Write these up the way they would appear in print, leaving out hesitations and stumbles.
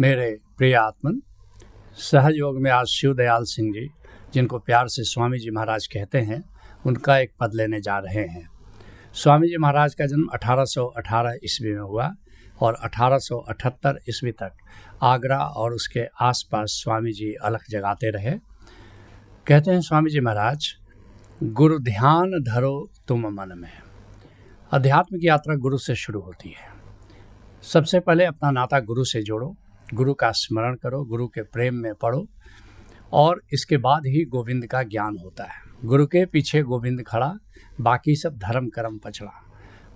मेरे प्रिय आत्मन, सहयोग में आज शिव दयाल सिंह जी, जिनको प्यार से स्वामी जी महाराज कहते हैं, उनका एक पद लेने जा रहे हैं। स्वामी जी महाराज का जन्म 1818 ईस्वी में हुआ और 1878 ईस्वी तक आगरा और उसके आसपास स्वामी जी अलख जगाते रहे। कहते हैं स्वामी जी महाराज, गुरु ध्यान धरो तुम मन में। अध्यात्म की यात्रा गुरु से शुरू होती है। सबसे पहले अपना नाता गुरु से जोड़ो, गुरु का स्मरण करो, गुरु के प्रेम में पढ़ो और इसके बाद ही गोविंद का ज्ञान होता है। गुरु के पीछे गोविंद खड़ा, बाकी सब धर्म कर्म पछड़ा।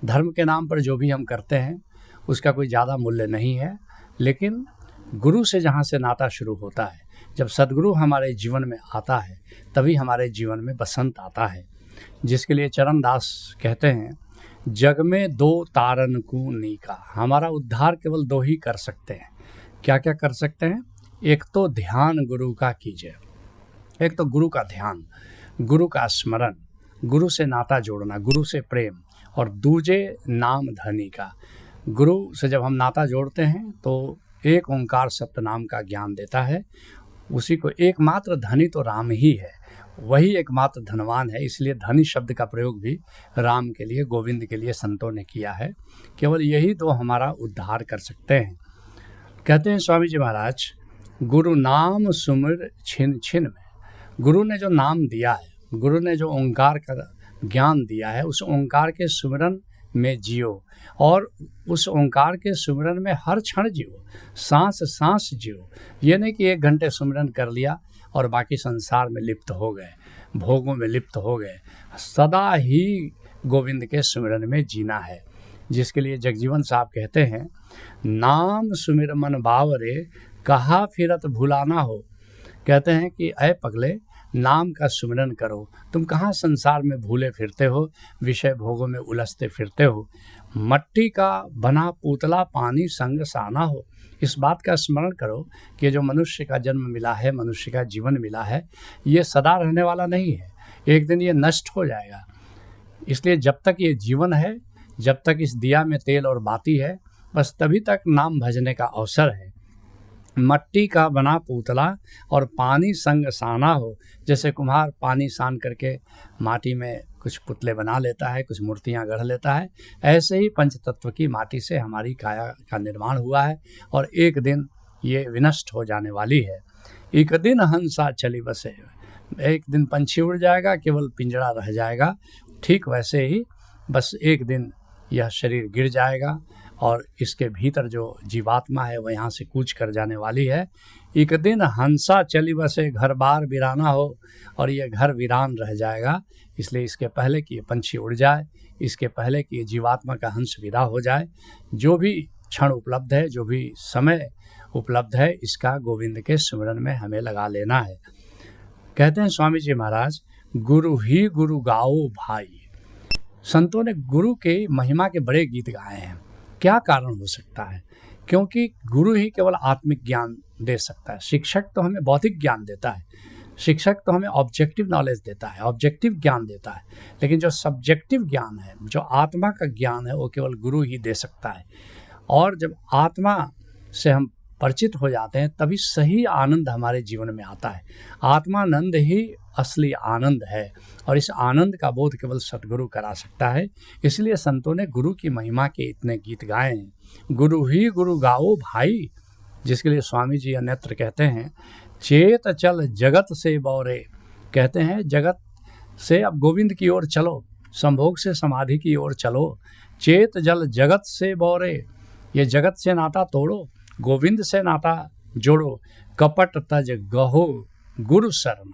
धर्म के नाम पर जो भी हम करते हैं उसका कोई ज़्यादा मूल्य नहीं है, लेकिन गुरु से जहाँ से नाता शुरू होता है, जब सद्गुरु हमारे जीवन में आता है तभी हमारे जीवन में बसंत आता है। जिसके लिए चरणदास कहते हैं, जग में दो तारन को नीका। हमारा उद्धार केवल दो ही कर सकते हैं। क्या क्या कर सकते हैं? एक तो ध्यान गुरु का कीजिए, एक तो गुरु का ध्यान, गुरु का स्मरण, गुरु से नाता जोड़ना, गुरु से प्रेम, और दूजे नाम धनी का। गुरु से जब हम नाता जोड़ते हैं तो एक ओंकार सत्य नाम का ज्ञान देता है। उसी को एकमात्र धनी तो राम ही है, वही एकमात्र धनवान है। इसलिए धनी शब्द का प्रयोग भी राम के लिए, गोविंद के लिए संतों ने किया है। केवल यही तो हमारा उद्धार कर सकते हैं। कहते हैं स्वामी जी महाराज, गुरु नाम सुमिर छिन छिन में। गुरु ने जो नाम दिया है, गुरु ने जो ओंकार का ज्ञान दिया है, उस ओंकार के सुमिरन में जियो और उस ओंकार के सुमिरन में हर क्षण जियो, सांस सांस जियो। ये नहीं कि 1 घंटे सुमिरन कर लिया और बाकी संसार में लिप्त हो गए, भोगों में लिप्त हो गए। सदा ही गोविंद के सुमिरन में जीना है। जिसके लिए जगजीवन साहब कहते हैं, नाम सुमिर मन बावरे, कहा फिरत भुलाना हो। कहते हैं कि ऐ पगले, नाम का सुमिरन करो, तुम कहाँ संसार में भूले फिरते हो, विषय भोगों में उलझते फिरते हो। मट्टी का बना पुतला पानी संग साना हो। इस बात का स्मरण करो कि जो मनुष्य का जन्म मिला है, मनुष्य का जीवन मिला है, ये सदा रहने वाला नहीं है। एक दिन ये नष्ट हो जाएगा। इसलिए जब तक ये जीवन है, जब तक इस दिया में तेल और बाती है, बस तभी तक नाम भजने का अवसर है। मट्टी का बना पुतला और पानी संग साना हो। जैसे कुम्हार पानी सान करके माटी में कुछ पुतले बना लेता है, कुछ मूर्तियां गढ़ लेता है, ऐसे ही पंचतत्व की माटी से हमारी काया का निर्माण हुआ है और एक दिन ये विनष्ट हो जाने वाली है। एक दिन हंसा चली बसे, एक दिन पंछी उड़ जाएगा, केवल पिंजड़ा रह जाएगा। ठीक वैसे ही बस एक दिन यह शरीर गिर जाएगा और इसके भीतर जो जीवात्मा है वह यहाँ से कूच कर जाने वाली है। एक दिन हंसा चली बसे, घर बार वीराना हो, और ये घर वीरान रह जाएगा। इसलिए इसके पहले कि ये पंछी उड़ जाए, इसके पहले कि ये जीवात्मा का हंस विदा हो जाए, जो भी क्षण उपलब्ध है, जो भी समय उपलब्ध है, इसका गोविंद के स्मरण में हमें लगा लेना है। कहते हैं स्वामी जी महाराज, गुरु ही गुरु गाओ भाई। संतों ने गुरु के महिमा के बड़े गीत गाए हैं। क्या कारण हो सकता है? क्योंकि गुरु ही केवल आत्मिक ज्ञान दे सकता है। शिक्षक तो हमें भौतिक ज्ञान देता है, शिक्षक तो हमें ऑब्जेक्टिव नॉलेज देता है, ऑब्जेक्टिव ज्ञान देता है, लेकिन जो सब्जेक्टिव ज्ञान है, जो आत्मा का ज्ञान है, वो केवल गुरु ही दे सकता है। और जब आत्मा से हम परिचित हो जाते हैं तभी सही आनंद हमारे जीवन में आता है। आत्मानंद ही असली आनंद है और इस आनंद का बोध केवल सतगुरु करा सकता है। इसलिए संतों ने गुरु की महिमा के इतने गीत गाए हैं। गुरु ही गुरु गाओ भाई। जिसके लिए स्वामी जी अन्यत्र कहते हैं, चेत चल जगत से बौरे। कहते हैं जगत से अब गोविंद की ओर चलो, संभोग से समाधि की ओर चलो। चेत जल जगत से बौरे, ये जगत से नाता तोड़ो, गोविंद से नाता जोड़ो। कपट तज गहो गुरु शरण।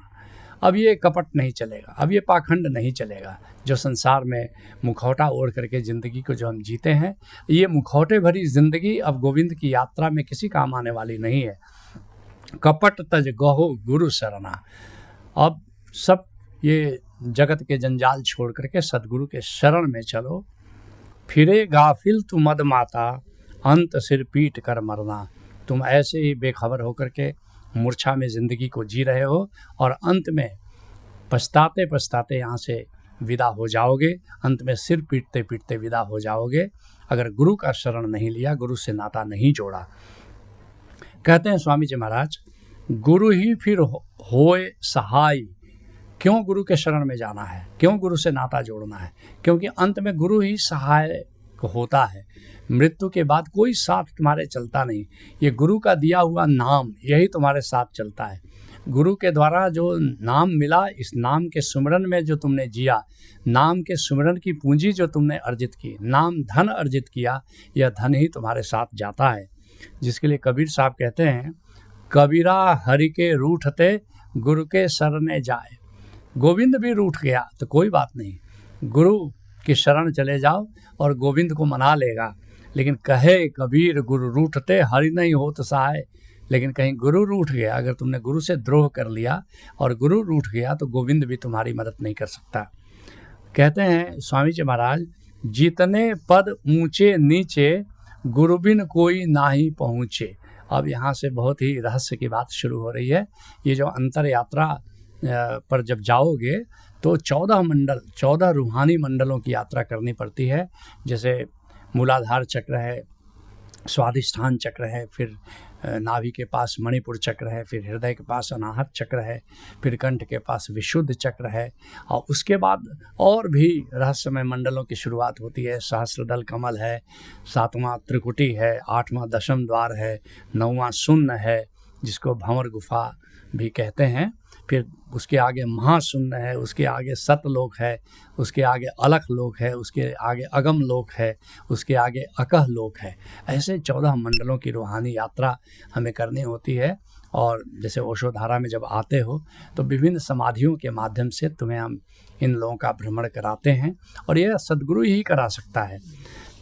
अब ये कपट नहीं चलेगा, अब ये पाखंड नहीं चलेगा। जो संसार में मुखौटा ओढ़ करके ज़िंदगी को जो हम जीते हैं, ये मुखौटे भरी ज़िंदगी अब गोविंद की यात्रा में किसी काम आने वाली नहीं है। कपट तज गहो गुरु शरणा। अब सब ये जगत के जंजाल छोड़ करके सदगुरु के शरण में चलो। फिरे गाफिल तू मद माता, अंत सिर पीट कर मरना। तुम ऐसे ही बेखबर होकर के मूर्छा में ज़िंदगी को जी रहे हो और अंत में पछताते पछताते यहाँ से विदा हो जाओगे। अंत में सिर पीटते पीटते विदा हो जाओगे, अगर गुरु का शरण नहीं लिया, गुरु से नाता नहीं जोड़ा। कहते हैं स्वामी जी महाराज, गुरु ही फिर होए सहाय। क्यों गुरु के शरण में जाना है, क्यों गुरु से नाता जोड़ना है? क्योंकि अंत में गुरु ही सहाय होता है। मृत्यु के बाद कोई साथ तुम्हारे चलता नहीं, ये गुरु का दिया हुआ नाम यही तुम्हारे साथ चलता है। गुरु के द्वारा जो नाम मिला, इस नाम के सुमिरन में जो तुमने जिया, नाम के सुमिरन की पूंजी जो तुमने अर्जित की, नाम धन अर्जित किया, यह धन ही तुम्हारे साथ जाता है। जिसके लिए कबीर साहब कहते हैं, कबीरा हरि के रूठते गुरु के शरण जाए। गोविंद भी रूठ गया तो कोई बात नहीं, गुरु की शरण चले जाओ और गोविंद को मना लेगा। लेकिन कहे कबीर गुरु रूठते हरि नहीं होत सहाय। लेकिन कहीं गुरु रूठ गया, अगर तुमने गुरु से द्रोह कर लिया और गुरु रूठ गया तो गोविंद भी तुम्हारी मदद नहीं कर सकता। कहते हैं स्वामी जी महाराज, जितने पद ऊंचे नीचे गुरु बिन कोई नाही पहुँचे। अब यहाँ से बहुत ही रहस्य की बात शुरू हो रही है। ये जो अंतर यात्रा पर जब जाओगे तो 14 मंडल, 14 रूहानी मंडलों की यात्रा करनी पड़ती है। जैसे मूलाधार चक्र है, स्वाधिष्ठान चक्र है, फिर नाभि के पास मणिपुर चक्र है, फिर हृदय के पास अनाहत चक्र है, फिर कंठ के पास विशुद्ध चक्र है, और उसके बाद और भी रहस्यमय मंडलों की शुरुआत होती है। सहस्रदल कमल है, 7वां त्रिकुटी है, 8वां दशम द्वार है, 9वां शून्य है जिसको भंवर गुफा भी कहते हैं, फिर उसके आगे महाशून्य है, उसके आगे सतलोक है, उसके आगे अलख लोक है, उसके आगे अगम लोक है, उसके आगे अकह लोक है। ऐसे 14 मंडलों की रूहानी यात्रा हमें करनी होती है। और जैसे ओशोधारा में जब आते हो तो विभिन्न समाधियों के माध्यम से तुम्हें हम इन लोगों का भ्रमण कराते हैं, और यह सद्गुरु ही करा सकता है।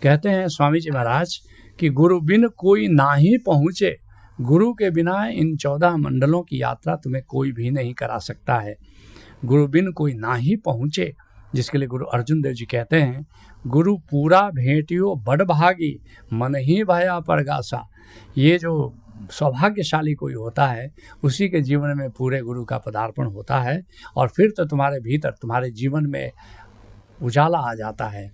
कहते हैं स्वामी जी महाराज कि गुरु बिन कोई ना ही पहुँचे। गुरु के बिना इन 14 मंडलों की यात्रा तुम्हें कोई भी नहीं करा सकता है। गुरु बिन कोई ना ही पहुँचे, जिसके लिए गुरु अर्जुन देव जी कहते हैं, गुरु पूरा भेंटियो बड़ भागी, मन ही भया परगासा। ये जो सौभाग्यशाली कोई होता है उसी के जीवन में पूरे गुरु का पदार्पण होता है, और फिर तो तुम्हारे भीतर, तुम्हारे जीवन में उजाला आ जाता है।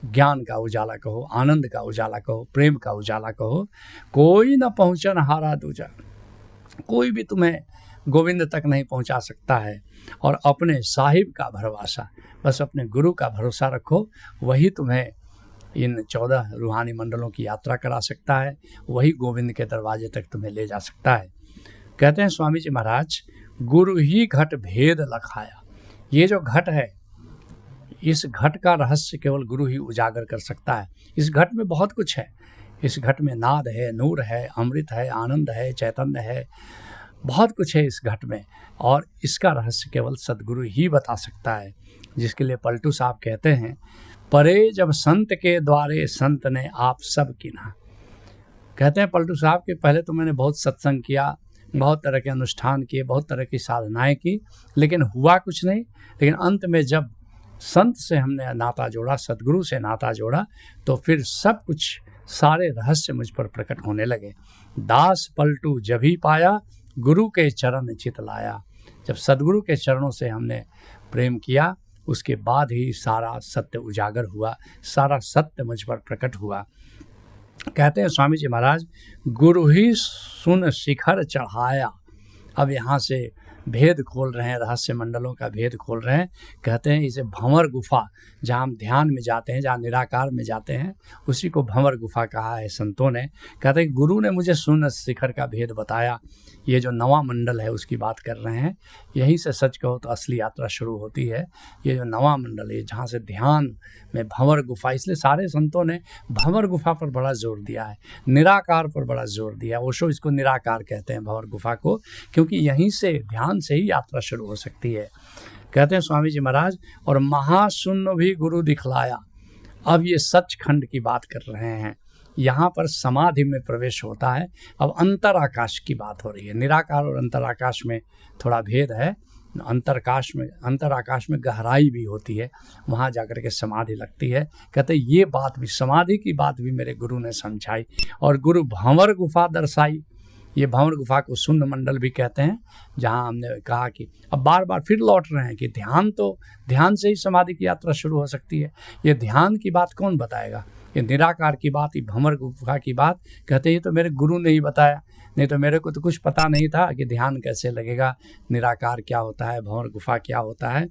ज्ञान का उजाला कहो, आनंद का उजाला कहो, प्रेम का उजाला कहो। कोई न पहुँचन हारा दूजा। कोई भी तुम्हें गोविंद तक नहीं पहुँचा सकता है। और अपने साहिब का भरोसा, बस अपने गुरु का भरोसा रखो, वही तुम्हें इन 14 रूहानी मंडलों की यात्रा करा सकता है, वही गोविंद के दरवाजे तक तुम्हें ले जा सकता है। कहते हैं स्वामी जी महाराज, गुरु ही घट भेद लखाया। ये जो घट है, इस घट का रहस्य केवल गुरु ही उजागर कर सकता है। इस घट में बहुत कुछ है। इस घट में नाद है, नूर है, अमृत है, आनंद है, चैतन्य है, बहुत कुछ है इस घट में, और इसका रहस्य केवल सद्गुरु ही बता सकता है। जिसके लिए पलटू साहब कहते हैं, परे जब संत के द्वारे संत ने आप सब किना। कहते हैं पलटू साहब कि पहले तो मैंने बहुत सत्संग किया, बहुत तरह के अनुष्ठान किए, बहुत तरह की साधनाएं की, लेकिन हुआ कुछ नहीं। लेकिन अंत में जब संत से हमने नाता जोड़ा, सद्गुरु से नाता जोड़ा, तो फिर सब कुछ, सारे रहस्य मुझ पर प्रकट होने लगे। दास पलटू जब ही पाया, गुरु के चरण चित लाया। जब सद्गुरु के चरणों से हमने प्रेम किया, उसके बाद ही सारा सत्य उजागर हुआ, सारा सत्य मुझ पर प्रकट हुआ। कहते हैं स्वामी जी महाराज, गुरु ही सुन शिखर चढ़ाया। अब यहाँ से भेद खोल रहे हैं, रहस्य मंडलों का भेद खोल रहे हैं। कहते हैं इसे भंवर गुफा, जहाँ हम ध्यान में जाते हैं, जहाँ निराकार में जाते हैं, उसी को भंवर गुफा कहा है संतों ने। कहते हैं गुरु ने मुझे शून्य शिखर का भेद बताया। ये जो 9वां मंडल है उसकी बात कर रहे हैं। यहीं से सच कहो तो असली यात्रा शुरू होती है। ये जो 9वां मंडल है, जहाँ से ध्यान में भंवर गुफा, इसलिए सारे संतों ने भंवर गुफा पर बड़ा जोर दिया है, निराकार पर बड़ा जोर दिया। ओशो इसको निराकार कहते हैं भंवर गुफा को, क्योंकि यहीं से, ध्यान से ही यात्रा शुरू हो सकती है। कहते हैं स्वामी जी महाराज, और महाशून्य भी गुरु दिखलाया। अब ये सचखंड की बात कर रहे हैं। यहाँ पर समाधि में प्रवेश होता है। अब अंतर आकाश की बात हो रही है। निराकार और अंतर आकाश में थोड़ा भेद है। अंतर आकाश में गहराई भी होती है, वहाँ जाकर के समाधि लगती है। कहते ये बात भी, समाधि की बात भी मेरे गुरु ने समझाई, और गुरु भंवर गुफा दर्शाई। ये भंवर गुफा को शून्य मंडल भी कहते हैं, जहाँ हमने कहा कि अब बार बार फिर लौट रहे हैं कि ध्यान से ही समाधि की यात्रा शुरू हो सकती है। ये ध्यान की बात कौन बताएगा? ये निराकार की बात, ये भंवर गुफा की बात, कहते हैं ये तो मेरे गुरु ने ही बताया। नहीं तो मेरे को तो कुछ पता नहीं था कि ध्यान कैसे लगेगा, निराकार क्या होता है, भंवर गुफा क्या होता है।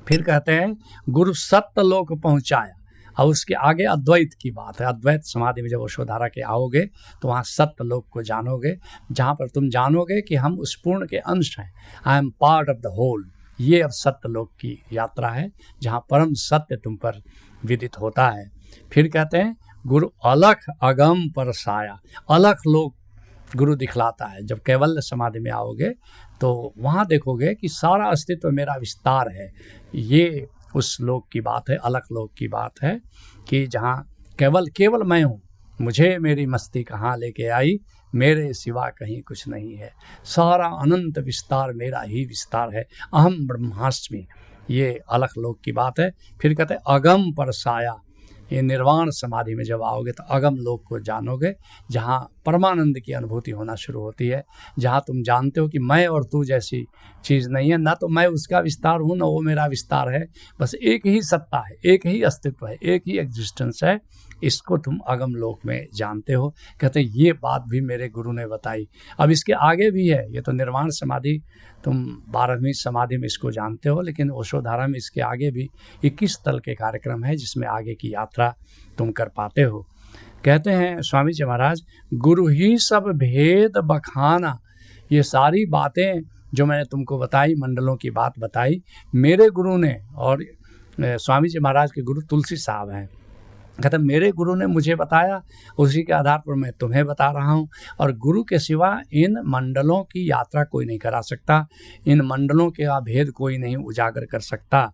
फिर कहते हैं गुरु सत्य लोक पहुँचाया, और उसके आगे अद्वैत की बात है। अद्वैत समाधि में जब यशोधरा के आओगे तो वहाँ सत्य लोक को जानोगे, जहाँ पर तुम जानोगे कि हम उस पूर्ण के अंश हैं, I am part of the whole. ये अब सत्य लोक की यात्रा है, जहाँ परम सत्य तुम पर विदित होता है। फिर कहते हैं गुरु अलख अगम पर साया, अलख लोक गुरु दिखलाता है। जब कैवल्य समाधि में आओगे तो वहाँ देखोगे कि सारा अस्तित्व मेरा विस्तार है। ये उस लोक की बात है, अलख लोक की बात है कि जहाँ केवल मैं हूँ, मुझे मेरी मस्ती कहाँ लेके आई, मेरे सिवा कहीं कुछ नहीं है, सारा अनंत विस्तार मेरा ही विस्तार है, अहम ब्रह्मास्मि। ये अलख लोक की बात है। फिर कहते हैं अगम पर साया, ये निर्वाण समाधि में जब आओगे तो अगम लोक को जानोगे, जहाँ परमानंद की अनुभूति होना शुरू होती है, जहाँ तुम जानते हो कि मैं और तू जैसी चीज़ नहीं है, ना तो मैं उसका विस्तार हूँ ना वो मेरा विस्तार है, बस एक ही सत्ता है, एक ही अस्तित्व है, एक ही एग्जिस्टेंस है। इसको तुम अगम लोक में जानते हो। कहते हैं ये बात भी मेरे गुरु ने बताई। अब इसके आगे भी है, ये तो निर्वाण समाधि तुम 12वीं समाधि में इसको जानते हो, लेकिन यशोधरा में इसके आगे भी 21 तल के कार्यक्रम है, जिसमें आगे की यात्रा तुम कर पाते हो। कहते हैं स्वामी जी महाराज, गुरु ही सब भेद बखाना, ये सारी बातें जो मैंने तुमको बताई, मंडलों की बात बताई, मेरे गुरु ने, और स्वामी जी महाराज के गुरु तुलसी साहब हैं, कहते मेरे गुरु ने मुझे बताया, उसी के आधार पर मैं तुम्हें बता रहा हूँ। और गुरु के सिवा इन मंडलों की यात्रा कोई नहीं करा सकता, इन मंडलों के भेद कोई नहीं उजागर कर सकता।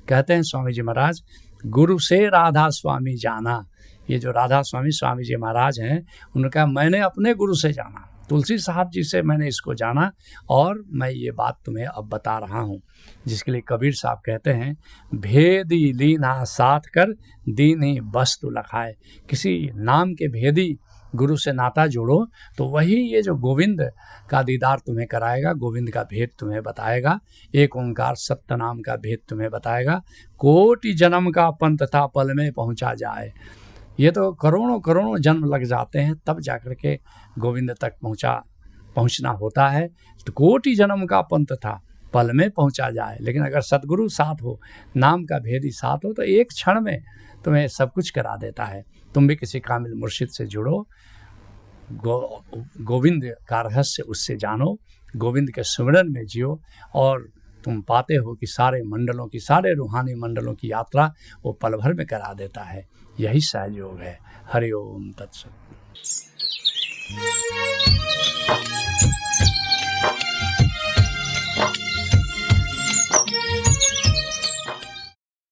कहते हैं स्वामी जी महाराज, गुरु से राधा स्वामी जाना, ये जो राधा स्वामी स्वामी जी महाराज हैं, उनका मैंने अपने गुरु से जाना, तुलसी साहब जी से मैंने इसको जाना, और मैं ये बात तुम्हें अब बता रहा हूँ। जिसके लिए कबीर साहब कहते हैं, भेदी लीना साथ कर दीनी वस्तु लखाए। किसी नाम के भेदी गुरु से नाता जोड़ो तो वही ये जो गोविंद का दीदार तुम्हें कराएगा, गोविंद का भेद तुम्हें बताएगा, एक ओंकार सत्य नाम का भेद तुम्हें बताएगा। कोटि जन्म का पंथ था पल में पहुँचा जाए, ये तो करोड़ों जन्म लग जाते हैं तब जाकर के गोविंद तक पहुंचना होता है। तो कोटि जन्म का पंथ था पल में पहुंचा जाए, लेकिन अगर सद्गुरु साथ हो, नाम का भेदी साथ हो, तो एक क्षण में तुम्हें सब कुछ करा देता है। तुम भी किसी कामिल मुर्शिद से जुड़ो, गोविंद का रहस्य उससे जानो, गोविंद के सुमिरन में जियो, और तुम पाते हो कि सारे मंडलों की, सारे रूहानी मंडलों की यात्रा वो पल भर में करा देता है। यही सहज योग है। हरि ओम तत्सत।